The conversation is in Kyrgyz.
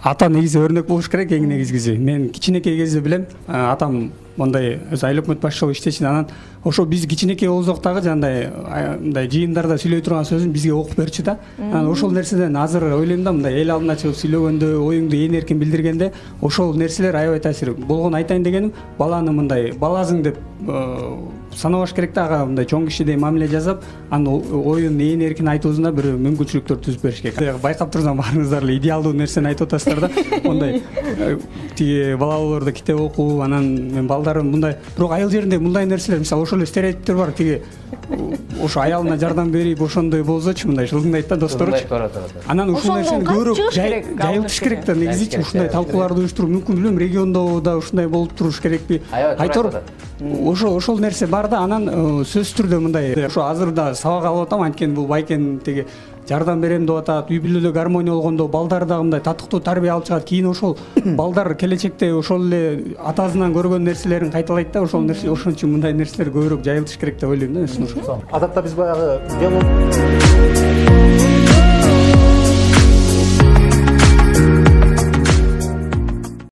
ата негизи өрнөк болуш керек эң негизгиси. Мен кичинекей кезде билем, атам мондай өзү айыл өкмөт башчылыгы иштечү, анан ошо биз кичинекей болсоктагы жандай мындай жыйындарда сүйлөй турган сөзүн бизге окуп берчү да. Анан ошол нерседен азыр ойлойм да, мындай эл алдына чыгып сүйлөгөндө, оюңду ээн эркин билдиргенде ошол нерселер аябай таасир. Болгон айтайын дегеним, баланы мындай баласың деп санабаш керек да, ага мындай чоң кишидей мамиле жасап, анын оюн ээн эркин айтуусуна бир мүмкүнчүлүктөр түзүп бериш керек. Байкап турсам баарыңыздар эле идеалдуу нерсени айтып атасыздар да. Мондай тиги бала болордо китеп окуу, анан мен балдарым мындай, бирок айыл жеринде мындай нерселер, мисалы ошол эле стереотиптер бар. Тиги ошо аялына жардам берип ошондой болсочу, мындай жылдыңдайт да досторучу. Анан ушул нерсени көбүрөөк жайылтыш керек да, негизичи ушундай талкууларды уюштуруу мүмкүн. Билем, региондо да ушундай болуп туруш керекпи? Айтор ошол нерсе бар да. Анан сөзсүз түрдө мындай ошо азыр да сабак алып атам, анткени бул байкен тиги жардам берем деп атат, үй бүлөдө гармония болгондо балдар дагы мындай татыктуу тарбия алып чыгат. Кийин ошол балдар келечекте ошол эле атасынан көргөн нерселерин кайталайт да. Ошол нерсе, ошон үчүн мындай нерселер көбүрөөк жайылтыш керек деп ойлойм да. Адатта биз баягы